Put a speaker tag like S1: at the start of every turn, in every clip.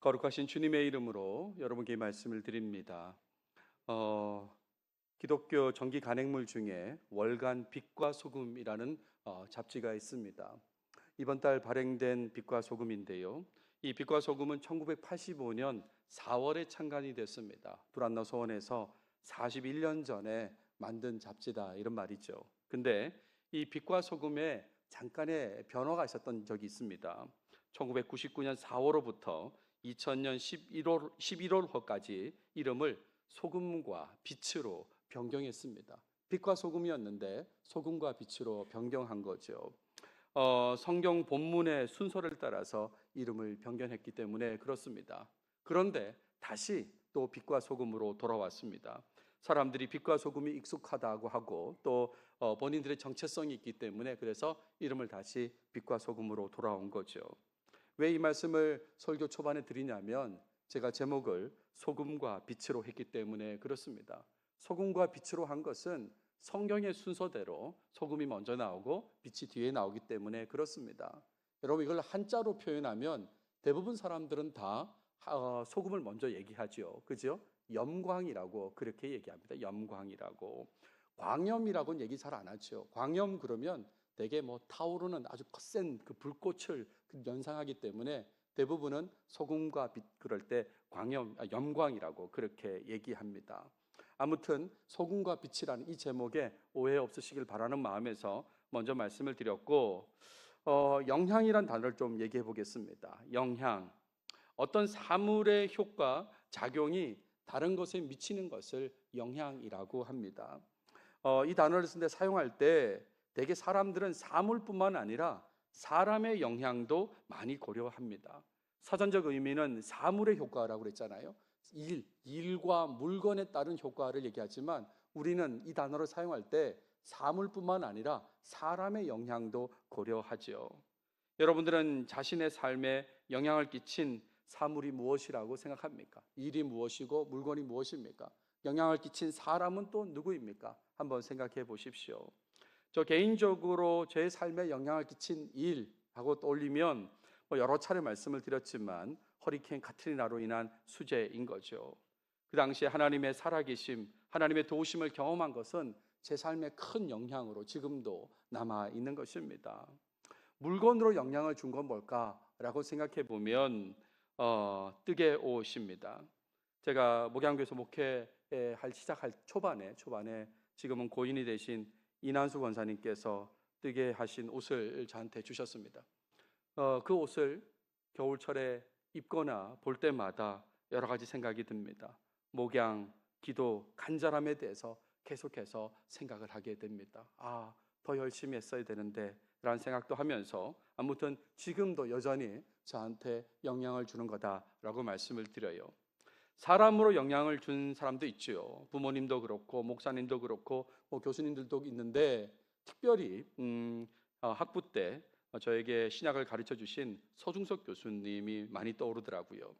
S1: 거룩하신 주님의 이름으로 여러분께 이 말씀을 드립니다. 어, 기독교 정기 간행물 중에 월간 빛과 소금이라는 잡지가 있습니다. 이번 달 발행된 빛과 소금인데요. 이 빛과 소금은 1985년 4월에 창간이 됐습니다. 불안나 소원에서 41년 전에 만든 잡지다 이런 말이죠. 근데 이 빛과 소금에 잠깐의 변화가 있었던 적이 있습니다. 1999년 4월로부터 2000년 11월까지 이름을 소금과 빛으로 변경했습니다. 빛과 소금이었는데 소금과 빛으로 변경한 거죠. 성경 본문의 순서를 따라서 이름을 변경했기 때문에 그렇습니다. 그런데 다시 또 빛과 소금으로 돌아왔습니다. 사람들이 빛과 소금이 익숙하다고 하고 또 본인들의 정체성이 있기 때문에 그래서 이름을 다시 빛과 소금으로 돌아온 거죠. 왜 이 말씀을 설교 초반에 드리냐면 제가 제목을 소금과 빛으로 했기 때문에 그렇습니다. 소금과 빛으로 한 것은 성경의 순서대로 소금이 먼저 나오고 빛이 뒤에 나오기 때문에 그렇습니다. 여러분 이걸 한자로 표현하면 대부분 사람들은 다 소금을 먼저 얘기하죠. 그죠? 염광이라고 그렇게 얘기합니다. 염광이라고. 광염이라고는 얘기 잘 안 하죠. 광염 그러면 되게 타오르는 아주 거센 그 불꽃을 연상하기 때문에 대부분은 소금과 빛 그럴 때 염광이라고 그렇게 얘기합니다. 아무튼 소금과 빛이라는 이 제목에 오해 없으시길 바라는 마음에서 먼저 말씀을 드렸고 영향이란 단어를 좀 얘기해 보겠습니다. 영향, 어떤 사물의 효과, 작용이 다른 것에 미치는 것을 영향이라고 합니다. 이 단어를 쓰는데 사용할 때 대개 사람들은 사물뿐만 아니라 사람의 영향도 많이 고려합니다. 사전적 의미는 사물의 효과라고 그랬잖아요. 일과 물건에 따른 효과를 얘기하지만 우리는 이 단어를 사용할 때 사물뿐만 아니라 사람의 영향도 고려하죠. 여러분들은 자신의 삶에 영향을 끼친 사물이 무엇이라고 생각합니까? 일이 무엇이고 물건이 무엇입니까? 영향을 끼친 사람은 또 누구입니까? 한번 생각해 보십시오. 저 개인적으로 제 삶에 영향을 끼친 일하고 떠올리면 여러 차례 말씀을 드렸지만 허리케인 카트리나로 인한 수재인 거죠. 그 당시에 하나님의 살아계심, 하나님의 도우심을 경험한 것은 제 삶에 큰 영향으로 지금도 남아 있는 것입니다. 물건으로 영향을 준 건 뭘까라고 생각해 보면 뜨개옷입니다. 제가 목양교에서 시작할 초반에 지금은 고인이 되신 이난수 권사님께서 뜨게 하신 옷을 저한테 주셨습니다. 그 옷을 겨울철에 입거나 볼 때마다 여러 가지 생각이 듭니다. 목양, 기도, 간절함에 대해서 계속해서 생각을 하게 됩니다. 더 열심히 했어야 되는데 라는 생각도 하면서 아무튼 지금도 여전히 저한테 영향을 주는 거다라고 말씀을 드려요. 사람으로 영향을 준 사람도 있죠. 부모님도 그렇고 목사님도 그렇고 교수님들도 있는데 특별히 학부 때 저에게 신약을 가르쳐 주신 서중석 교수님이 많이 떠오르더라고요.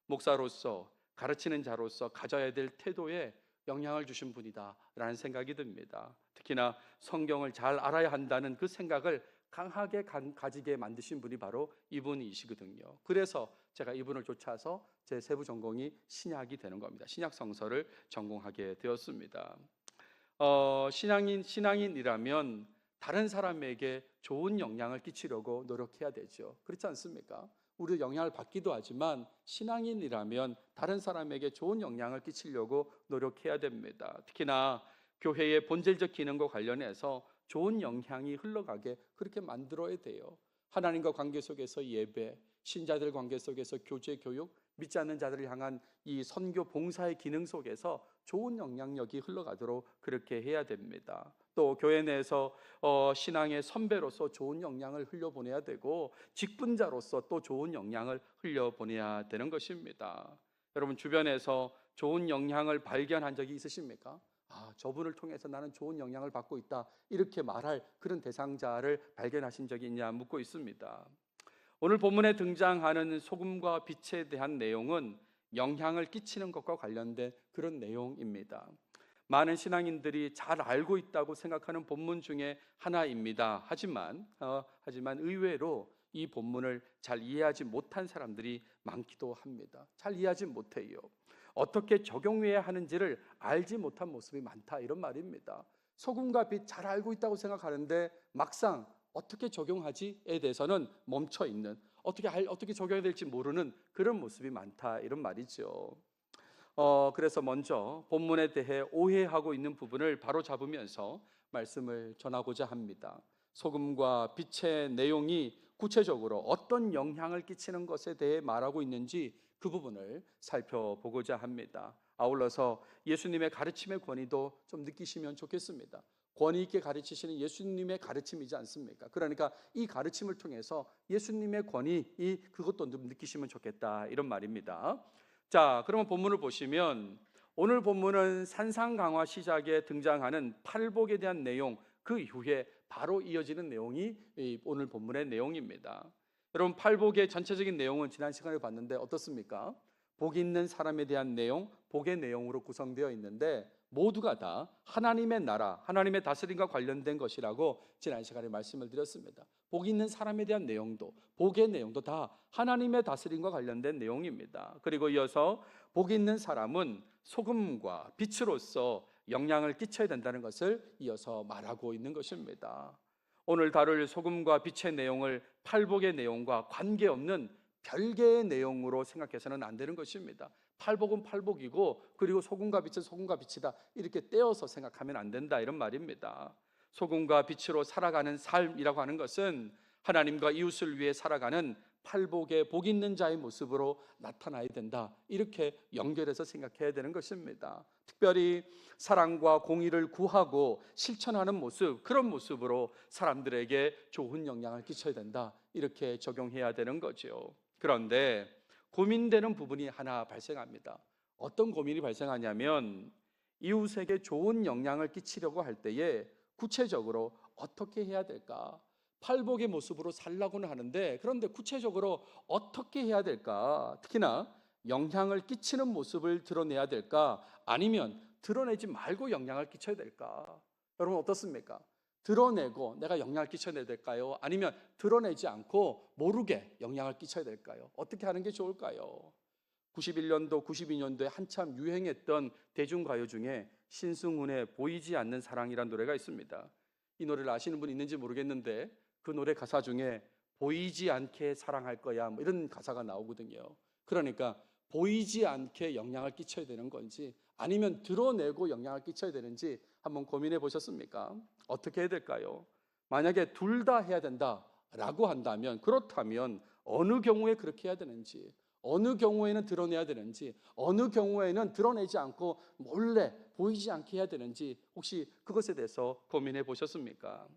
S1: 목사로서 가르치는 자로서 가져야 될 태도에 영향을 주신 분이다라는 생각이 듭니다. 특히나 성경을 잘 알아야 한다는 그 생각을 강하게 가지게 만드신 분이 바로 이분이시거든요. 그래서 제가 이분을 쫓아서 제 세부 전공이 신약이 되는 겁니다. 신약 성서를 전공하게 되었습니다. 신앙인이라면 다른 사람에게 좋은 영향을 끼치려고 노력해야 되죠. 그렇지 않습니까? 우리도 영향을 받기도 하지만 신앙인이라면 다른 사람에게 좋은 영향을 끼치려고 노력해야 됩니다. 특히나 교회의 본질적 기능과 관련해서 좋은 영향이 흘러가게 그렇게 만들어야 돼요. 하나님과 관계 속에서 예배, 신자들 관계 속에서 교제, 교육, 믿지 않는 자들을 향한 이 선교 봉사의 기능 속에서 좋은 영향력이 흘러가도록 그렇게 해야 됩니다. 또 교회 내에서 신앙의 선배로서 좋은 영향을 흘려보내야 되고 직분자로서 또 좋은 영향을 흘려보내야 되는 것입니다. 여러분 주변에서 좋은 영향을 발견한 적이 있으십니까? 저분을 통해서 나는 좋은 영향을 받고 있다 이렇게 말할 그런 대상자를 발견하신 적이 있냐 묻고 있습니다. 오늘 본문에 등장하는 소금과 빛에 대한 내용은 영향을 끼치는 것과 관련된 그런 내용입니다. 많은 신앙인들이 잘 알고 있다고 생각하는 본문 중에 하나입니다. 하지만 의외로 이 본문을 잘 이해하지 못한 사람들이 많기도 합니다. 잘 이해하지 못해요. 어떻게 적용해야 하는지를 알지 못한 모습이 많다, 이런 말입니다. 소금과 빛 잘 알고 있다고 생각하는데 막상 어떻게 적용하지에 대해서는 멈춰 있는, 어떻게 적용해야 될지 모르는 그런 모습이 많다, 이런 말이죠. 그래서 먼저 본문에 대해 오해하고 있는 부분을 바로 잡으면서 말씀을 전하고자 합니다. 소금과 빛의 내용이 구체적으로 어떤 영향을 끼치는 것에 대해 말하고 있는지 그 부분을 살펴보고자 합니다. 아울러서 예수님의 가르침의 권위도 좀 느끼시면 좋겠습니다. 권위 있게 가르치시는 예수님의 가르침이지 않습니까? 그러니까 이 가르침을 통해서 예수님의 권위, 그것도 좀 느끼시면 좋겠다, 이런 말입니다. 자, 그러면 본문을 보시면 오늘 본문은 산상강화 시작에 등장하는 팔복에 대한 내용, 그 이후에 바로 이어지는 내용이 오늘 본문의 내용입니다. 여러분, 팔복의 전체적인 내용은 지난 시간에 봤는데 어떻습니까? 복 있는 사람에 대한 내용, 복의 내용으로 구성되어 있는데 모두가 다 하나님의 나라, 하나님의 다스림과 관련된 것이라고 지난 시간에 말씀을 드렸습니다. 복 있는 사람에 대한 내용도, 복의 내용도 다 하나님의 다스림과 관련된 내용입니다. 그리고 이어서 복 있는 사람은 소금과 빛으로서 영향을 끼쳐야 된다는 것을 이어서 말하고 있는 것입니다. 오늘 다룰 소금과 빛의 내용을 팔복의 내용과 관계없는 별개의 내용으로 생각해서는 안 되는 것입니다. 팔복은 팔복이고, 그리고 소금과 빛은 소금과 빛이다, 이렇게 떼어서 생각하면 안 된다, 이런 말입니다. 소금과 빛으로 살아가는 삶이라고 하는 것은 하나님과 이웃을 위해 살아가는 팔복의 복 있는 자의 모습으로 나타나야 된다, 이렇게 연결해서 생각해야 되는 것입니다. 특별히 사랑과 공의를 구하고 실천하는 모습, 그런 모습으로 사람들에게 좋은 영향을 끼쳐야 된다, 이렇게 적용해야 되는 거죠. 그런데 고민되는 부분이 하나 발생합니다. 어떤 고민이 발생하냐면 이웃에게 좋은 영향을 끼치려고 할 때에 구체적으로 어떻게 해야 될까? 팔복의 모습으로 살라고는 하는데, 그런데 구체적으로 어떻게 해야 될까? 특히나 영향을 끼치는 모습을 드러내야 될까? 아니면 드러내지 말고 영향을 끼쳐야 될까? 여러분 어떻습니까? 드러내고 내가 영향을 끼쳐야 될까요? 아니면 드러내지 않고 모르게 영향을 끼쳐야 될까요? 어떻게 하는 게 좋을까요? 91년도, 92년도에 한참 유행했던 대중가요 중에 신승훈의 보이지 않는 사랑이라는 노래가 있습니다. 이 노래를 아시는 분 있는지 모르겠는데 그 노래 가사 중에 보이지 않게 사랑할 거야, 뭐 이런 가사가 나오거든요. 그러니까 보이지 않게 영향을 끼쳐야 되는 건지 아니면 드러내고 영향을 끼쳐야 되는지 한번 고민해 보셨습니까? 어떻게 해야 될까요? 만약에 둘 다 해야 된다라고 한다면, 그렇다면 어느 경우에 그렇게 해야 되는지, 어느 경우에는 드러내야 되는지, 어느 경우에는 드러내지 않고 몰래 보이지 않게 해야 되는지, 혹시 그것에 대해서 고민해 보셨습니까?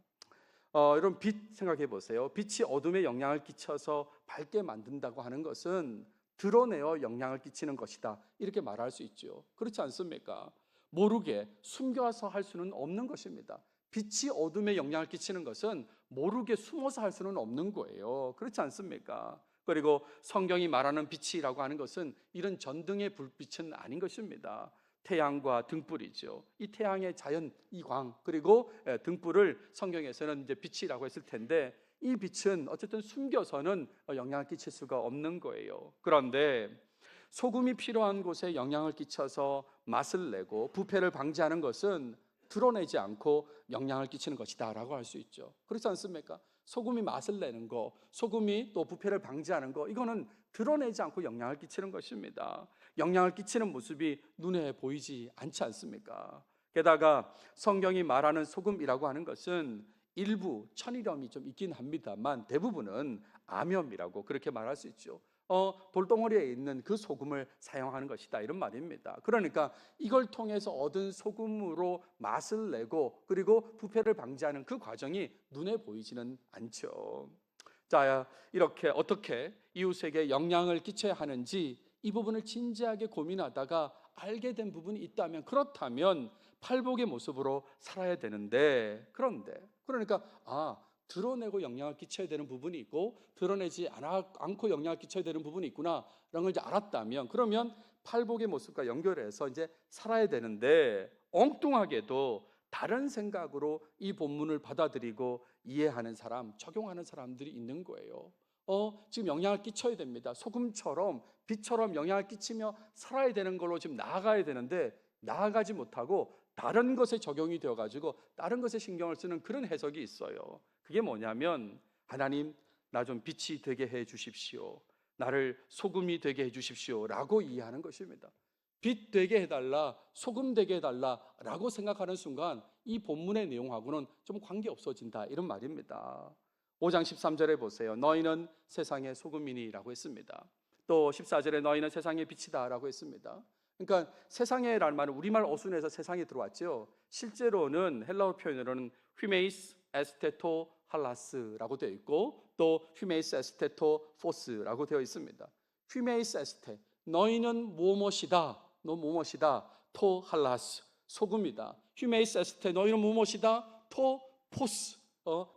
S1: 여러분, 빛 생각해 보세요. 빛이 어둠에 영향을 끼쳐서 밝게 만든다고 하는 것은 드러내어 영향을 끼치는 것이다, 이렇게 말할 수 있죠. 그렇지 않습니까? 모르게 숨겨서 할 수는 없는 것입니다. 빛이 어둠에 영향을 끼치는 것은 모르게 숨어서 할 수는 없는 거예요. 그렇지 않습니까? 그리고 성경이 말하는 빛이라고 하는 것은 이런 전등의 불빛은 아닌 것입니다. 태양과 등불이죠. 이 태양의 자연, 이 광, 그리고 등불을 성경에서는 이제 빛이라고 했을 텐데, 이 빛은 어쨌든 숨겨서는 영향을 끼칠 수가 없는 거예요. 그런데 소금이 필요한 곳에 영향을 끼쳐서 맛을 내고 부패를 방지하는 것은 드러내지 않고 영향을 끼치는 것이다 라고 할 수 있죠. 그렇지 않습니까? 소금이 맛을 내는 거, 소금이 또 부패를 방지하는 거, 이거는 드러내지 않고 영향을 끼치는 것입니다. 영향을 끼치는 모습이 눈에 보이지 않지 않습니까? 게다가 성경이 말하는 소금이라고 하는 것은 일부 천일염이 좀 있긴 합니다만 대부분은 암염이라고 그렇게 말할 수 있죠. 돌덩어리에 있는 그 소금을 사용하는 것이다, 이런 말입니다. 그러니까 이걸 통해서 얻은 소금으로 맛을 내고 그리고 부패를 방지하는 그 과정이 눈에 보이지는 않죠. 자, 이렇게 어떻게 이웃에게 영향을 끼쳐야 하는지 이 부분을 진지하게 고민하다가 알게 된 부분이 있다면, 그렇다면 팔복의 모습으로 살아야 되는데, 그러니까 드러내고 영향을 끼쳐야 되는 부분이 있고 드러내지 않고 영향을 끼쳐야 되는 부분이 있구나 라는 걸 이제 알았다면, 그러면 팔복의 모습과 연결해서 이제 살아야 되는데, 엉뚱하게도 다른 생각으로 이 본문을 받아들이고 이해하는 사람, 적용하는 사람들이 있는 거예요. 지금 영향을 끼쳐야 됩니다. 소금처럼 빛처럼 영향을 끼치며 살아야 되는 걸로 지금 나아가야 되는데 나아가지 못하고 다른 것에 적용이 되어가지고 다른 것에 신경을 쓰는 그런 해석이 있어요. 그게 뭐냐면 하나님 나 좀 빛이 되게 해 주십시오. 나를 소금이 되게 해 주십시오 라고 이해하는 것입니다. 빛 되게 해달라, 소금 되게 해달라 라고 생각하는 순간 이 본문의 내용하고는 좀 관계 없어진다 이런 말입니다. 5장 13절에 보세요. 너희는 세상의 소금이니 라고 했습니다. 또 14절에 너희는 세상의 빛이다 라고 했습니다. 그러니까 세상에라는 말은 우리말 어순에서 세상에 들어왔죠. 실제로는 헬라어 표현으로는 휘메이스 에스테토 할라스라고 되어 있고 또 휘메이스 에스테토 포스라고 되어 있습니다. 휘메이스 에스테 너희는 무엇이다, 너 무엇이다, 토 할라스 소금이다. 휘메이스 에스테 너희는 무엇이다, 토 포스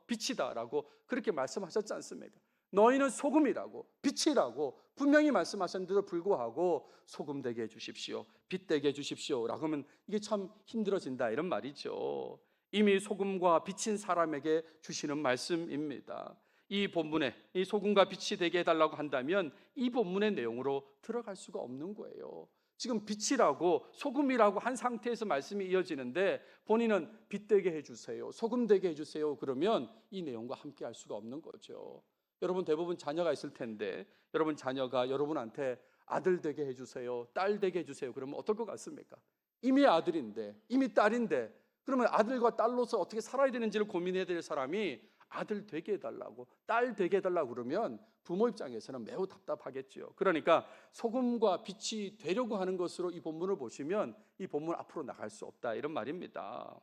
S1: 빛이다라고 그렇게 말씀하셨지 않습니까? 너희는 소금이라고 빛이라고 분명히 말씀하셨는데도 불구하고 소금 되게 해주십시오, 빛 되게 해주십시오 라고 하면 이게 참 힘들어진다 이런 말이죠. 이미 소금과 빛인 사람에게 주시는 말씀입니다. 이 본문에 이 소금과 빛이 되게 해달라고 한다면 이 본문의 내용으로 들어갈 수가 없는 거예요. 지금 빛이라고 소금이라고 한 상태에서 말씀이 이어지는데 본인은 빛 되게 해주세요, 소금 되게 해주세요 그러면 이 내용과 함께 할 수가 없는 거죠. 여러분 대부분 자녀가 있을 텐데 여러분 자녀가 여러분한테 아들 되게 해주세요, 딸 되게 해주세요 그러면 어떨 것 같습니까? 이미 아들인데 이미 딸인데 그러면 아들과 딸로서 어떻게 살아야 되는지를 고민해야 될 사람이 아들 되게 해달라고 딸 되게 해달라고 그러면 부모 입장에서는 매우 답답하겠죠. 그러니까 소금과 빛이 되려고 하는 것으로 이 본문을 보시면 이 본문 앞으로 나갈 수 없다 이런 말입니다.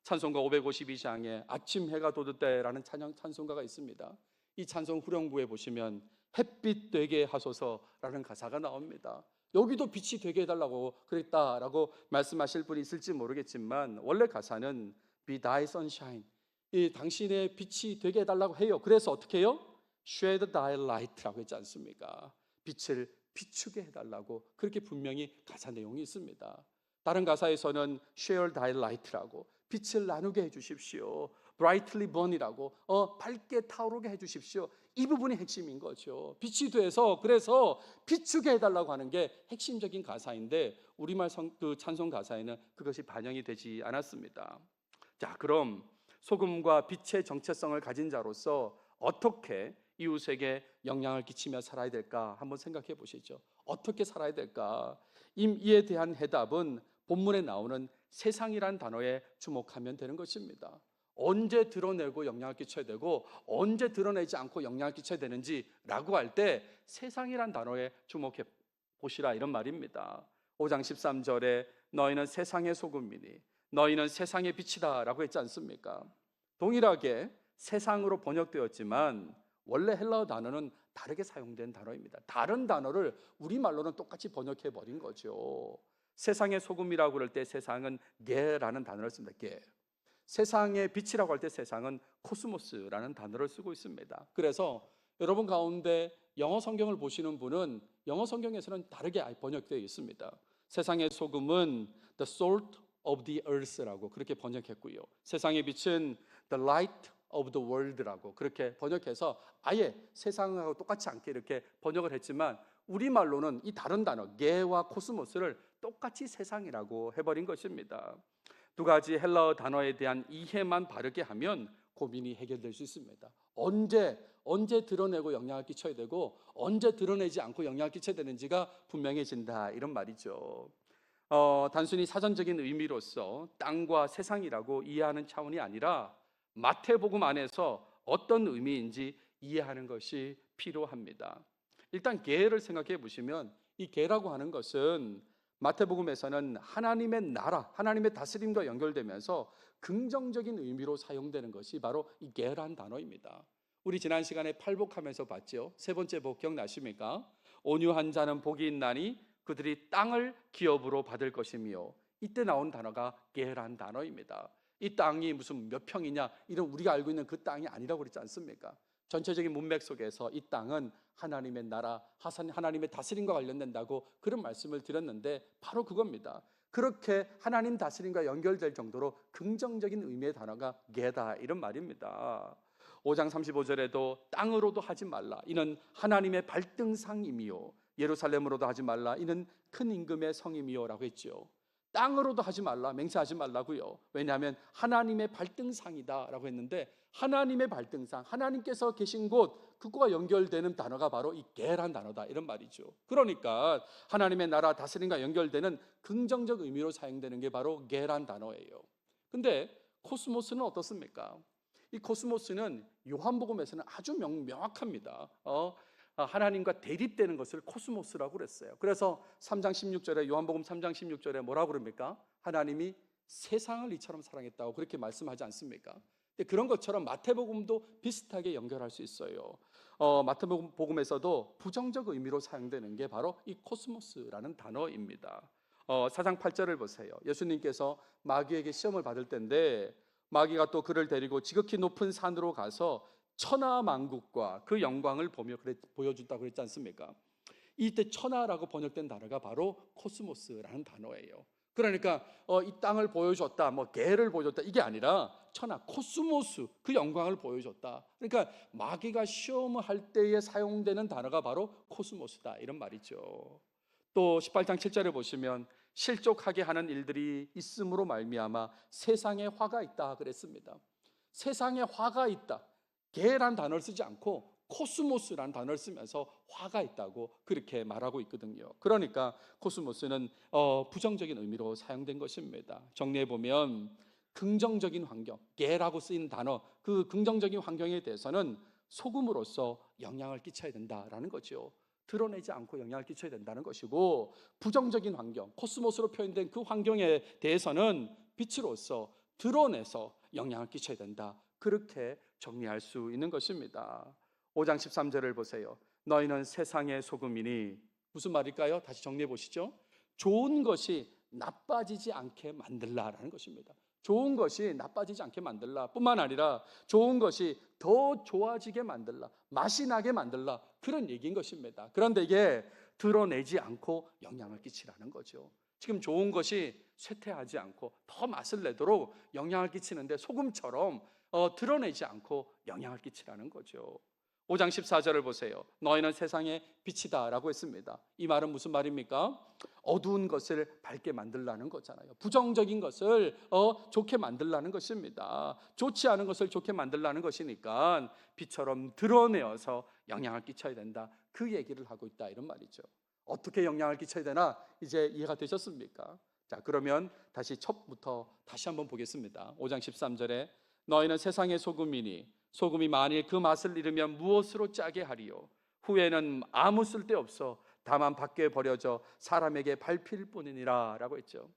S1: 찬송가 552장에 아침 해가 돋을 때라는 찬송가가 있습니다. 이 찬송 후렴구에 보시면 햇빛 되게 하소서라는 가사가 나옵니다. 여기도 빛이 되게 해달라고 그랬다라고 말씀하실 분이 있을지 모르겠지만 원래 가사는 Be thy sunshine, 이 당신의 빛이 되게 해달라고 해요. 그래서 어떻게 해요? Shed thy light라고 했지 않습니까? 빛을 비추게 해달라고 그렇게 분명히 가사 내용이 있습니다. 다른 가사에서는 Share thy light라고 빛을 나누게 해주십시오, brightly burn이라고 밝게 타오르게 해주십시오. 이 부분이 핵심인 거죠. 빛이 돼서 그래서 비추게 해달라고 하는 게 핵심적인 가사인데 우리말 그 찬송 가사에는 그것이 반영이 되지 않았습니다. 자, 그럼 소금과 빛의 정체성을 가진 자로서 어떻게 이웃에게 영향을 끼치며 살아야 될까 한번 생각해 보시죠. 어떻게 살아야 될까? 이에 대한 해답은 본문에 나오는 세상이란 단어에 주목하면 되는 것입니다. 언제 드러내고 영향을 끼쳐야 되고 언제 드러내지 않고 영향을 끼쳐야 되는지라고 할 때 세상이란 단어에 주목해 보시라 이런 말입니다. 5장 13절에 너희는 세상의 소금이니 너희는 세상의 빛이다 라고 했지 않습니까? 동일하게 세상으로 번역되었지만 원래 헬라어 단어는 다르게 사용된 단어입니다. 다른 단어를 우리말로는 똑같이 번역해 버린 거죠. 세상의 소금이라고 그럴 때 세상은 게라는 단어를 씁니다. 게. 세상의 빛이라고 할 때 세상은 코스모스라는 단어를 쓰고 있습니다. 그래서 여러분 가운데 영어 성경을 보시는 분은 영어 성경에서는 다르게 번역되어 있습니다. 세상의 소금은 the salt of the earth라고 그렇게 번역했고요. 세상의 빛은 the light of the world라고 그렇게 번역해서 아예 세상하고 똑같지 않게 이렇게 번역을 했지만 우리말로는 이 다른 단어 게와 코스모스를 똑같이 세상이라고 해버린 것입니다. 두 가지 헬라어 단어에 대한 이해만 바르게 하면 고민이 해결될 수 있습니다. 언제 드러내고 영향을 끼쳐야 되고 언제 드러내지 않고 영향을 끼쳐야 되는지가 분명해진다 이런 말이죠. 단순히 사전적인 의미로서 땅과 세상이라고 이해하는 차원이 아니라 마태복음 안에서 어떤 의미인지 이해하는 것이 필요합니다. 일단 계를 생각해 보시면 이 계라고 하는 것은 마태복음에서는 하나님의 나라, 하나님의 다스림과 연결되면서 긍정적인 의미로 사용되는 것이 바로 이 계란 단어입니다. 우리 지난 시간에 팔복하면서 봤죠. 세 번째 복 기억나십니까? 온유한 자는 복이 있나니 그들이 땅을 기업으로 받을 것이며 이때 나온 단어가 계란 단어입니다. 이 땅이 무슨 몇 평이냐 이런 우리가 알고 있는 그 땅이 아니라고 그랬지 않습니까? 전체적인 문맥 속에서 이 땅은 하나님의 나라, 하나님의 다스림과 관련된다고 그런 말씀을 드렸는데 바로 그겁니다. 그렇게 하나님 다스림과 연결될 정도로 긍정적인 의미의 단어가 게다 이런 말입니다. 5장 35절에도 땅으로도 하지 말라. 이는 하나님의 발등상임이요. 예루살렘으로도 하지 말라. 이는 큰 임금의 성임이요라고 했죠. 땅으로도 하지 말라, 맹세하지 말라고요. 왜냐하면 하나님의 발등상이다라고 했는데, 하나님의 발등상, 하나님께서 계신 곳, 그거와 연결되는 단어가 바로 이 게란 단어다, 이런 말이죠. 그러니까 하나님의 나라 다스림과 연결되는 긍정적 의미로 사용되는 게 바로 게란 단어예요. 근데 코스모스는 어떻습니까? 이 코스모스는 요한복음에서는 아주 명확합니다. 하나님과 대립되는 것을 코스모스라고 그랬어요. 그래서 3장 16절에, 요한복음 3장 16절에 뭐라고 그럽니까? 하나님이 세상을 이처럼 사랑했다고 그렇게 말씀하지 않습니까? 근데 그런 것처럼 마태복음도 비슷하게 연결할 수 있어요. 마태복음에서도 부정적 의미로 사용되는 게 바로 이 코스모스라는 단어입니다. 4장 8절을 보세요. 예수님께서 마귀에게 시험을 받을 때인데, 마귀가 또 그를 데리고 지극히 높은 산으로 가서 천하만국과 그 영광을 보여준다고 그랬지 않습니까? 이때 천하라고 번역된 단어가 바로 코스모스라는 단어예요. 그러니까 이 땅을 보여줬다, 뭐 개를 보여줬다, 이게 아니라 천하, 코스모스, 그 영광을 보여줬다. 그러니까 마귀가 시험을 할 때에 사용되는 단어가 바로 코스모스다, 이런 말이죠. 또 18장 7절에 보시면 실족하게 하는 일들이 있음으로 말미암아 세상에 화가 있다 그랬습니다. 세상에 화가 있다, 개란 단어를 쓰지 않고 코스모스라는 단어를 쓰면서 화가 있다고 그렇게 말하고 있거든요. 그러니까 코스모스는 부정적인 의미로 사용된 것입니다. 정리해 보면 긍정적인 환경, 개라고 쓰인 단어, 그 긍정적인 환경에 대해서는 소금으로서 영향을 끼쳐야 된다라는 거죠. 드러내지 않고 영향을 끼쳐야 된다는 것이고, 부정적인 환경, 코스모스로 표현된 그 환경에 대해서는 빛으로서 드러내서 영향을 끼쳐야 된다, 그렇게 정리할 수 있는 것입니다. 5장 13절을 보세요. 너희는 세상의 소금이니, 무슨 말일까요? 다시 정리해 보시죠. 좋은 것이 나빠지지 않게 만들라라는 것입니다. 좋은 것이 나빠지지 않게 만들라 뿐만 아니라 좋은 것이 더 좋아지게 만들라, 맛이 나게 만들라, 그런 얘기인 것입니다. 그런데 이게 드러내지 않고 영향을 끼치라는 거죠. 지금 좋은 것이 쇠퇴하지 않고 더 맛을 내도록 영향을 끼치는데, 소금처럼 드러내지 않고 영향을 끼치라는 거죠. 5장 14절을 보세요. 너희는 세상의 빛이다 라고 했습니다. 이 말은 무슨 말입니까? 어두운 것을 밝게 만들라는 거잖아요. 부정적인 것을 좋게 만들라는 것입니다. 좋지 않은 것을 좋게 만들라는 것이니까 빛처럼 드러내어서 영향을 끼쳐야 된다, 그 얘기를 하고 있다, 이런 말이죠. 어떻게 영향을 끼쳐야 되나 이제 이해가 되셨습니까? 자, 그러면 다시 첫부터 다시 한번 보겠습니다. 5장 13절에 너희는 세상의 소금이니 소금이 만일 그 맛을 잃으면 무엇으로 짜게 하리요? 후에는 아무 쓸데없어 다만 밖에 버려져 사람에게 밟힐 뿐이니라 라고 했죠.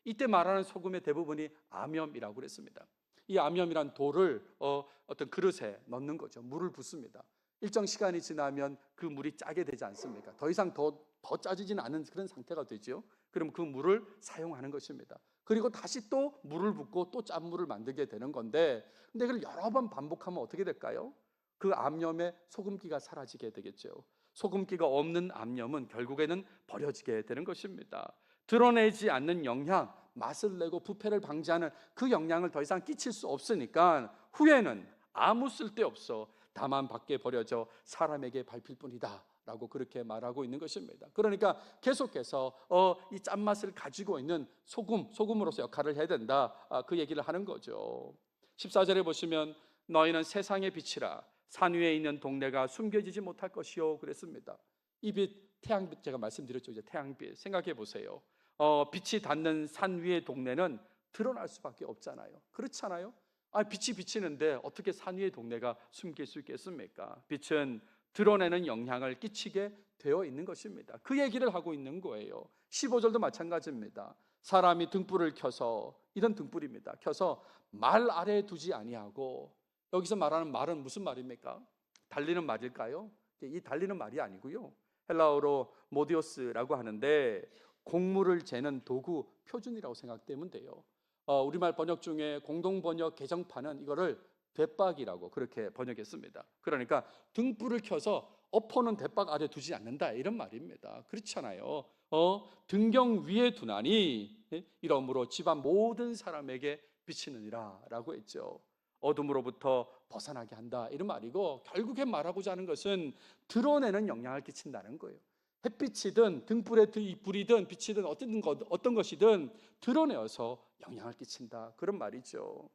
S1: 이때 말하는 소금의 대부분이 암염이라고 그랬습니다. 이 암염이란 돌을 어떤 그릇에 넣는 거죠. 물을 붓습니다. 일정 시간이 지나면 그 물이 짜게 되지 않습니까? 더 이상 더 짜지지는 않은 그런 상태가 되죠. 그럼 그 물을 사용하는 것입니다. 그리고 다시 또 물을 붓고 또 짠물을 만들게 되는 건데, 근데 이걸 여러 번 반복하면 어떻게 될까요? 그 암염의 소금기가 사라지게 되겠죠. 소금기가 없는 암염은 결국에는 버려지게 되는 것입니다. 드러내지 않는 영향, 맛을 내고 부패를 방지하는 그 영향을 더 이상 끼칠 수 없으니까 후에는 아무 쓸데없어 다만 밖에 버려져 사람에게 밟힐 뿐이다 라고 그렇게 말하고 있는 것입니다. 그러니까 계속해서 이 짠맛을 가지고 있는 소금으로서 역할을 해야 된다, 그 얘기를 하는 거죠. 14절에 보시면 너희는 세상의 빛이라 산 위에 있는 동네가 숨겨지지 못할 것이요 그랬습니다. 이 빛, 태양빛, 제가 말씀드렸죠. 이제 태양빛 생각해 보세요. 빛이 닿는 산 위의 동네는 드러날 수밖에 없잖아요. 그렇잖아요. 빛이 비치는데 어떻게 산 위의 동네가 숨길 수 있겠습니까? 빛은 드러내는 영향을 끼치게 되어 있는 것입니다. 그 얘기를 하고 있는 거예요. 15절도 마찬가지입니다. 사람이 등불을 켜서, 이런 등불입니다, 켜서 말 아래에 두지 아니하고, 여기서 말하는 말은 무슨 말입니까? 달리는 말일까요? 이 달리는 말이 아니고요, 헬라어로 모디오스라고 하는데 곡물을 재는 도구, 표준이라고 생각되면 돼요. 우리말 번역 중에 공동번역 개정판은 이거를 대박이라고 그렇게 번역했습니다. 그러니까 등불을 켜서 엎어놓은 대박 아래 두지 않는다, 이런 말입니다. 그렇잖아요. 등경 위에 두나니 이러므로 집안 모든 사람에게 비치느니라 라고 했죠. 어둠으로부터 벗어나게 한다 이런 말이고, 결국에 말하고자 하는 것은 드러내는 영향을 끼친다는 거예요. 햇빛이든 등불의 불이든 빛이든 어떤 것이든 드러내어서 영향을 끼친다, 그런 말이죠.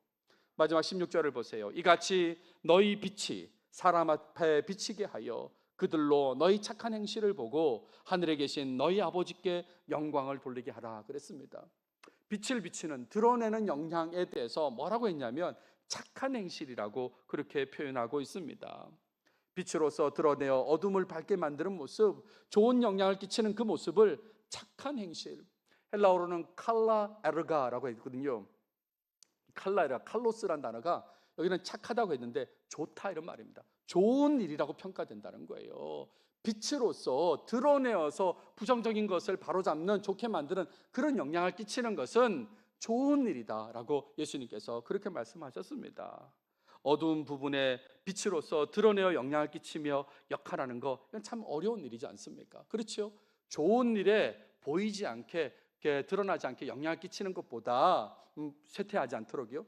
S1: 마지막 16절을 보세요. 이같이 너희 빛이 사람 앞에 비치게 하여 그들로 너희 착한 행실을 보고 하늘에 계신 너희 아버지께 영광을 돌리게 하라 그랬습니다. 빛을 비치는, 드러내는 영향에 대해서 뭐라고 했냐면 착한 행실이라고 그렇게 표현하고 있습니다. 빛으로서 드러내어 어둠을 밝게 만드는 모습, 좋은 영향을 끼치는 그 모습을 착한 행실, 헬라어로는 칼라 에르가라고 했거든요. 칼라에라, 칼로스란 단어가 여기는 착하다고 했는데 좋다 이런 말입니다. 좋은 일이라고 평가된다는 거예요. 빛으로서 드러내어서 부정적인 것을 바로잡는, 좋게 만드는 그런 영향을 끼치는 것은 좋은 일이다라고 예수님께서 그렇게 말씀하셨습니다. 어두운 부분에 빛으로서 드러내어 영향을 끼치며 역할하는 거, 이건 참 어려운 일이지 않습니까? 그렇죠? 좋은 일에 보이지 않게, 드러나지 않게 영향을 끼치는 것보다 쇠퇴하지 않도록요,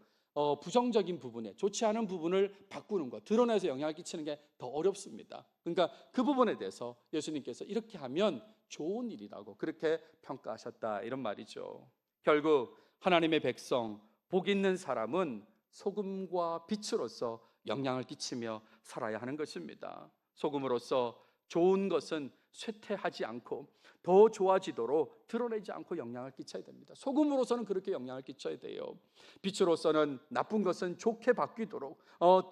S1: 부정적인 부분에, 좋지 않은 부분을 바꾸는 것, 드러내서 영향을 끼치는 게 더 어렵습니다. 그러니까 그 부분에 대해서 예수님께서 이렇게 하면 좋은 일이라고 그렇게 평가하셨다 이런 말이죠. 결국 하나님의 백성, 복 있는 사람은 소금과 빛으로서 영향을 끼치며 살아야 하는 것입니다. 소금으로서 좋은 것은 쇠퇴하지 않고 더 좋아지도록 드러내지 않고 영향을 끼쳐야 됩니다. 소금으로서는 그렇게 영향을 끼쳐야 돼요. 빛으로서는 나쁜 것은 좋게 바뀌도록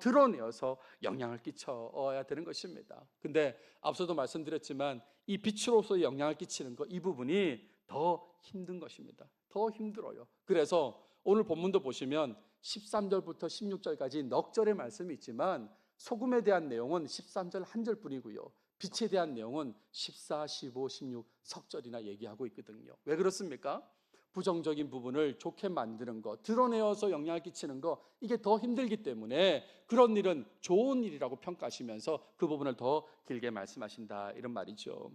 S1: 드러내어서 영향을 끼쳐야 되는 것입니다. 근데 앞서도 말씀드렸지만 이 빛으로서 영향을 끼치는 것, 이 부분이 더 힘든 것입니다. 더 힘들어요. 그래서 오늘 본문도 보시면 13절부터 16절까지 넉 절의 말씀이 있지만 소금에 대한 내용은 13절 한 절뿐이고요. 빛에 대한 내용은 14, 15, 16 석절이나 얘기하고 있거든요. 왜 그렇습니까? 부정적인 부분을 좋게 만드는 것, 드러내어서 영향을 끼치는 것, 이게 더 힘들기 때문에 그런 일은 좋은 일이라고 평가하시면서 그 부분을 더 길게 말씀하신다 이런 말이죠.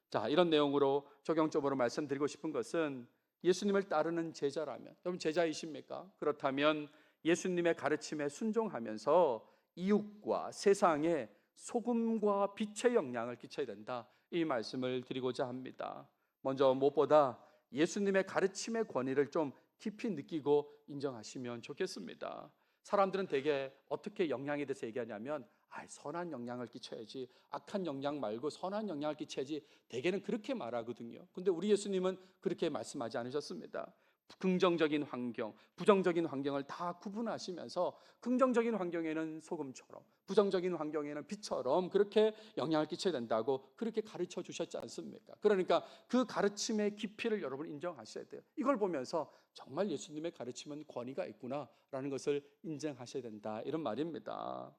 S1: 자, 이런 내용으로 적용적으로 말씀드리고 싶은 것은 예수님을 따르는 제자라면, 여러분 제자이십니까? 그렇다면 예수님의 가르침에 순종하면서 이웃과 세상에 소금과 빛의 영향을 끼쳐야 된다, 이 말씀을 드리고자 합니다. 먼저 무엇보다 예수님의 가르침의 권위를 좀 깊이 느끼고 인정하시면 좋겠습니다. 사람들은 대개 어떻게 영향에 대해서 얘기하냐면 선한 영향을 끼쳐야지, 악한 영향 말고 선한 영향을 끼쳐야지, 대개는 그렇게 말하거든요. 근데 우리 예수님은 그렇게 말씀하지 않으셨습니다. 긍정적인 환경, 부정적인 환경을 다 구분하시면서 긍정적인 환경에는 소금처럼, 부정적인 환경에는 빛처럼 그렇게 영향을 끼쳐야 된다고 그렇게 가르쳐 주셨지 않습니까? 그러니까 그 가르침의 깊이를 여러분 인정하셔야 돼요. 이걸 보면서 정말 예수님의 가르침은 권위가 있구나라는 것을 인정하셔야 된다, 이런 말입니다.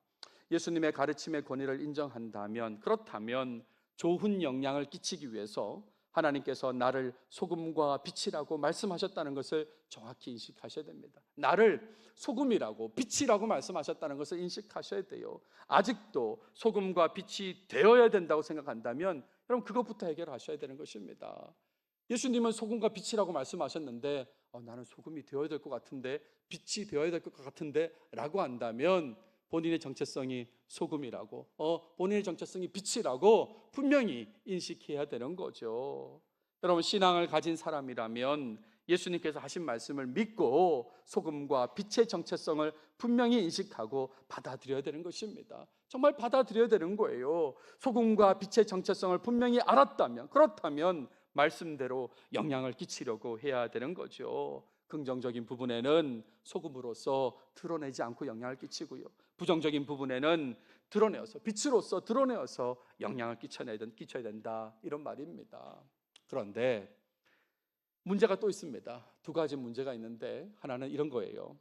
S1: 예수님의 가르침의 권위를 인정한다면, 그렇다면 좋은 영향을 끼치기 위해서 하나님께서 나를 소금과 빛이라고 말씀하셨다는 것을 정확히 인식하셔야 됩니다. 나를 소금이라고 빛이라고 말씀하셨다는 것을 인식하셔야 돼요. 아직도 소금과 빛이 되어야 된다고 생각한다면 여러분 그것부터 해결하셔야 되는 것입니다. 예수님은 소금과 빛이라고 말씀하셨는데 나는 소금이 되어야 될 것 같은데, 빛이 되어야 될 것 같은데 라고 한다면 본인의 정체성이 소금이라고, 본인의 정체성이 빛이라고 분명히 인식해야 되는 거죠. 여러분 신앙을 가진 사람이라면 예수님께서 하신 말씀을 믿고 소금과 빛의 정체성을 분명히 인식하고 받아들여야 되는 것입니다. 정말 받아들여야 되는 거예요. 소금과 빛의 정체성을 분명히 알았다면, 그렇다면 말씀대로 영향을 끼치려고 해야 되는 거죠. 긍정적인 부분에는 소금으로서 드러내지 않고 영향을 끼치고요, 부정적인 부분에는 드러내어서, 빛으로서 드러내어서 영향을 끼쳐야 된다, 이런 말입니다. 그런데 문제가 또 있습니다. 두 가지 문제가 있는데, 하나는 이런 거예요.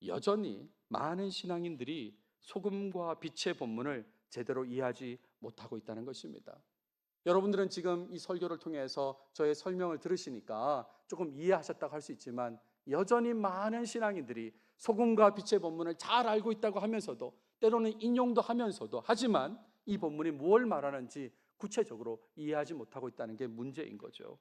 S1: 여전히 많은 신앙인들이 소금과 빛의 본문을 제대로 이해하지 못하고 있다는 것입니다. 여러분들은 지금 이 설교를 통해서 저의 설명을 들으시니까 조금 이해하셨다고 할 수 있지만, 여전히 많은 신앙인들이 소금과 빛의 본문을 잘 알고 있다고 하면서도, 때로는 인용도 하면서도, 하지만 이 본문이 무엇을 말하는지 구체적으로 이해하지 못하고 있다는 게 문제인 거죠.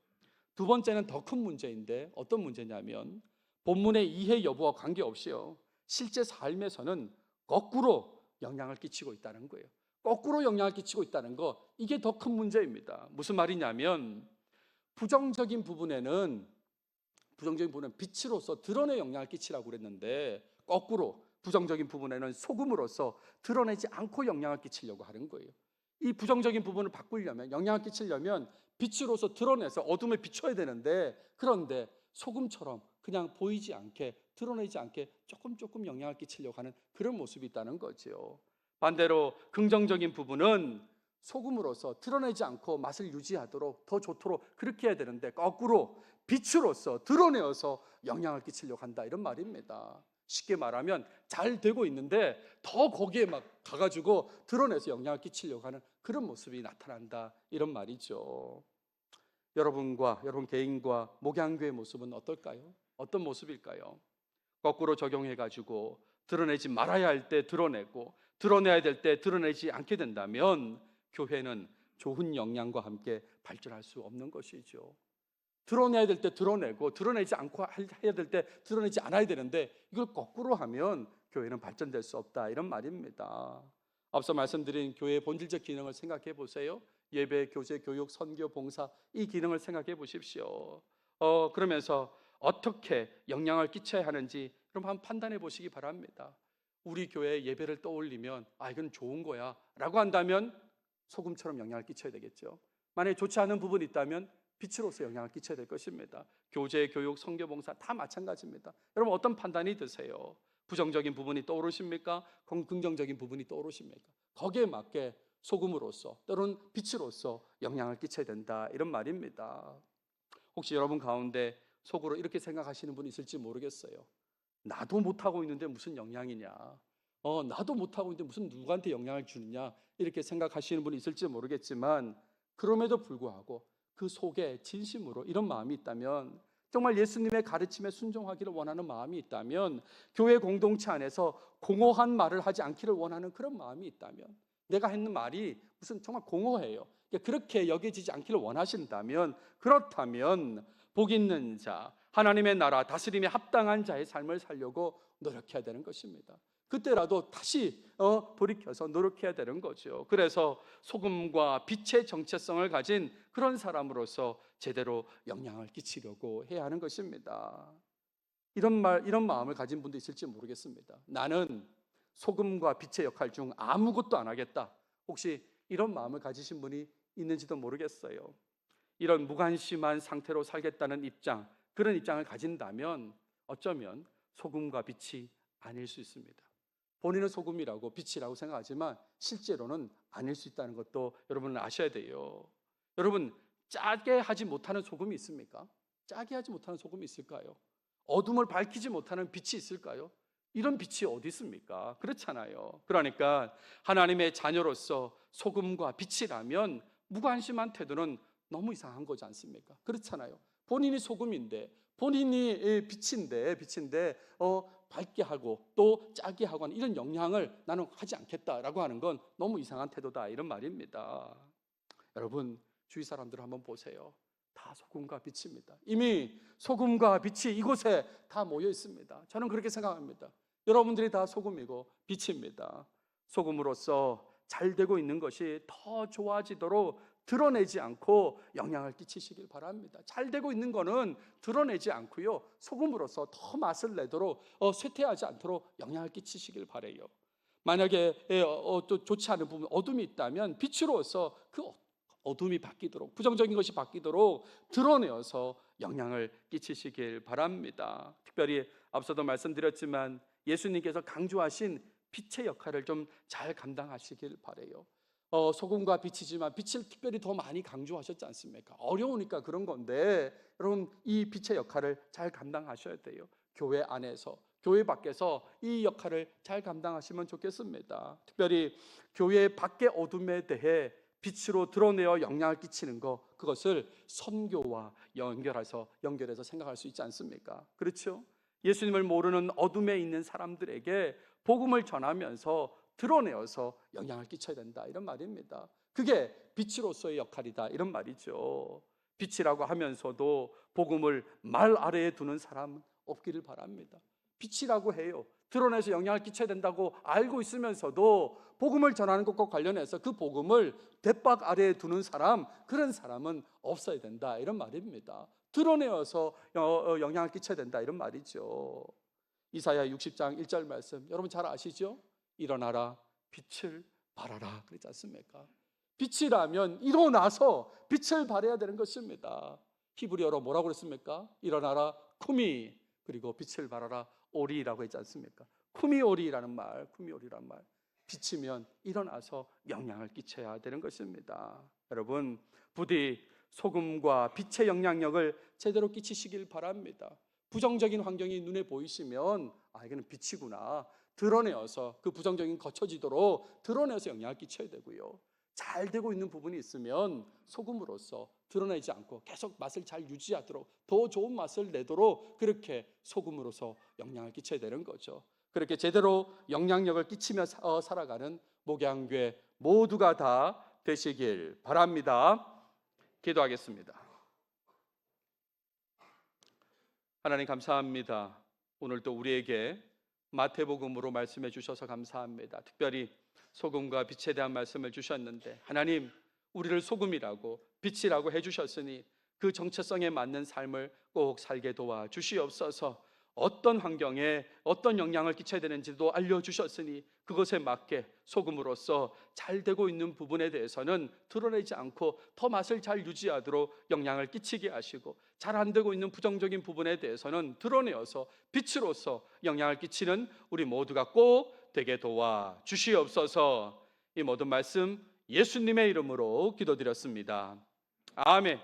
S1: 두 번째는 더 큰 문제인데, 어떤 문제냐면 본문의 이해 여부와 관계없이요, 실제 삶에서는 거꾸로 영향을 끼치고 있다는 거예요. 거꾸로 영향을 끼치고 있다는 거, 이게 더 큰 문제입니다. 무슨 말이냐면 부정적인 부분은 빛으로서 드러내 영향을 끼치라고 그랬는데, 거꾸로 부정적인 부분에는 소금으로서 드러내지 않고 영향을 끼치려고 하는 거예요. 이 부정적인 부분을 바꾸려면, 영향을 끼치려면 빛으로서 드러내서 어둠에 비춰야 되는데, 그런데 소금처럼 그냥 보이지 않게, 드러내지 않게 조금 영향을 끼치려고 하는 그런 모습이 있다는 거죠. 반대로 긍정적인 부분은 소금으로서 드러내지 않고 맛을 유지하도록, 더 좋도록 그렇게 해야 되는데, 거꾸로 빛으로서 드러내어서 영향을 끼치려고 한다, 이런 말입니다. 쉽게 말하면 잘 되고 있는데 더 거기에 막 가가지고 드러내서 영향을 끼치려고 하는 그런 모습이 나타난다, 이런 말이죠. 여러분 개인과 목양교의 모습은 어떨까요? 어떤 모습일까요? 거꾸로 적용해가지고 드러내지 말아야 할 때 드러내고, 드러내야 될 때 드러내지 않게 된다면 교회는 좋은 영향과 함께 발전할 수 없는 것이죠. 드러내야 될 때 드러내고, 드러내지 않고 해야 될 때 드러내지 않아야 되는데, 이걸 거꾸로 하면 교회는 발전될 수 없다, 이런 말입니다. 앞서 말씀드린 교회의 본질적 기능을 생각해 보세요. 예배, 교제, 교육, 선교, 봉사, 이 기능을 생각해 보십시오. 그러면서 어떻게 영향을 끼쳐야 하는지 그럼 한번 판단해 보시기 바랍니다. 우리 교회 예배를 떠올리면 이건 좋은 거야 라고 한다면 소금처럼 영향을 끼쳐야 되겠죠. 만약에 좋지 않은 부분이 있다면 빛으로서 영향을 끼쳐야 될 것입니다. 교제, 교육, 선교, 봉사 다 마찬가지입니다. 여러분, 어떤 판단이 드세요? 부정적인 부분이 떠오르십니까? 긍정적인 부분이 떠오르십니까? 거기에 맞게 소금으로서, 때로는 빛으로서 영향을 끼쳐야 된다, 이런 말입니다. 혹시 여러분 가운데 속으로 이렇게 생각하시는 분이 있을지 모르겠어요. 나도 못하고 있는데 무슨 영향이냐, 나도 못하고 있는데 무슨 누구한테 영향을 주느냐, 이렇게 생각하시는 분이 있을지 모르겠지만, 그럼에도 불구하고 그 속에 진심으로 이런 마음이 있다면, 정말 예수님의 가르침에 순종하기를 원하는 마음이 있다면, 교회 공동체 안에서 공허한 말을 하지 않기를 원하는 그런 마음이 있다면, 내가 했는 말이 무슨 정말 공허해요, 그렇게 여겨지지 않기를 원하신다면, 그렇다면 복 있는 자, 하나님의 나라 다스림에 합당한 자의 삶을 살려고 노력해야 되는 것입니다. 그때라도 다시 돌이켜서 노력해야 되는 거죠. 그래서 소금과 빛의 정체성을 가진 그런 사람으로서 제대로 영향을 끼치려고 해야 하는 것입니다. 이런 마음을 가진 분도 있을지 모르겠습니다. 나는 소금과 빛의 역할 중 아무것도 안 하겠다. 혹시 이런 마음을 가지신 분이 있는지도 모르겠어요. 이런 무관심한 상태로 살겠다는 입장, 그런 입장을 가진다면 어쩌면 소금과 빛이 아닐 수 있습니다. 본인은 소금이라고 빛이라고 생각하지만 실제로는 아닐 수 있다는 것도 여러분은 아셔야 돼요. 여러분, 짜게 하지 못하는 소금이 있습니까? 짜게 하지 못하는 소금이 있을까요? 어둠을 밝히지 못하는 빛이 있을까요? 이런 빛이 어디 있습니까? 그렇잖아요. 그러니까 하나님의 자녀로서 소금과 빛이라면 무관심한 태도는 너무 이상한 거지 않습니까? 그렇잖아요. 본인이 소금인데, 본인이 빛인데 밝게 하고 또 짜게 하고 하는 이런 영향을 나는 하지 않겠다라고 하는 건 너무 이상한 태도다, 이런 말입니다. 여러분, 주위 사람들 한번 보세요. 다 소금과 빛입니다. 이미 소금과 빛이 이곳에 다 모여 있습니다. 저는 그렇게 생각합니다. 여러분들이 다 소금이고 빛입니다. 소금으로서 잘 되고 있는 것이 더 좋아지도록 드러내지 않고 영향을 끼치시길 바랍니다. 잘 되고 있는 거는 드러내지 않고요, 소금으로서 더 맛을 내도록, 쇠퇴하지 않도록 영향을 끼치시길 바라요. 만약에 또 좋지 않은 부분, 어둠이 있다면 빛으로서 그 어둠이 바뀌도록, 부정적인 것이 바뀌도록 드러내어서 영향을 끼치시길 바랍니다. 특별히 앞서도 말씀드렸지만 예수님께서 강조하신 빛의 역할을 좀 잘 감당하시길 바라요. 소금과 빛이지만 빛을 특별히 더 많이 강조하셨지 않습니까? 어려우니까 그런 건데, 여러분, 이 빛의 역할을 잘 감당하셔야 돼요. 교회 안에서, 교회 밖에서 이 역할을 잘 감당하시면 좋겠습니다. 특별히 교회 밖의 어둠에 대해 빛으로 드러내어 영향을 끼치는 것, 그것을 선교와 연결해서 생각할 수 있지 않습니까? 그렇죠? 예수님을 모르는 어둠에 있는 사람들에게 복음을 전하면서 드러내어서 영향을 끼쳐야 된다, 이런 말입니다. 그게 빛으로서의 역할이다, 이런 말이죠. 빛이라고 하면서도 복음을 말 아래에 두는 사람은 없기를 바랍니다. 빛이라고 해요. 드러내서 영향을 끼쳐야 된다고 알고 있으면서도 복음을 전하는 것과 관련해서 그 복음을 대박 아래에 두는 사람, 그런 사람은 없어야 된다, 이런 말입니다. 드러내어서 영향을 끼쳐야 된다, 이런 말이죠. 이사야 60장 1절 말씀 여러분 잘 아시죠? 일어나라 빛을 발하라 그러지 않습니까? 빛이라면 일어나서 빛을 발해야 되는 것입니다. 히브리어로 뭐라고 그랬습니까? 일어나라 쿠미, 그리고 빛을 발하라 오리라고 했지 않습니까? 쿠미오리라는 말, 쿠미오리라는 말. 빛이면 일어나서 영향을 끼쳐야 되는 것입니다. 여러분, 부디 소금과 빛의 영향력을 제대로 끼치시길 바랍니다. 부정적인 환경이 눈에 보이시면 이거는 빛이구나, 드러내어서 그 부정적인 거쳐지도록 드러내서 영향을 끼쳐야 되고요. 잘 되고 있는 부분이 있으면 소금으로서 드러내지 않고 계속 맛을 잘 유지하도록, 더 좋은 맛을 내도록 그렇게 소금으로서 영향을 끼쳐야 되는 거죠. 그렇게 제대로 영향력을 끼치며 살아가는 목양교회 모두가 다 되시길 바랍니다. 기도하겠습니다. 하나님 감사합니다. 오늘 또 우리에게 마태복음으로 말씀해 주셔서 감사합니다. 특별히 소금과 빛에 대한 말씀을 주셨는데, 하나님 우리를 소금이라고 빛이라고 해주셨으니 그 정체성에 맞는 삶을 꼭 살게 도와 주시옵소서. 어떤 환경에 어떤 영향을 끼쳐야 되는지도 알려주셨으니 그것에 맞게 소금으로서 잘 되고 있는 부분에 대해서는 드러내지 않고 더 맛을 잘 유지하도록 영향을 끼치게 하시고, 잘 안 되고 있는 부정적인 부분에 대해서는 드러내어서 빛으로서 영향을 끼치는 우리 모두가 꼭 되게 도와 주시옵소서. 이 모든 말씀 예수님의 이름으로 기도드렸습니다. 아멘.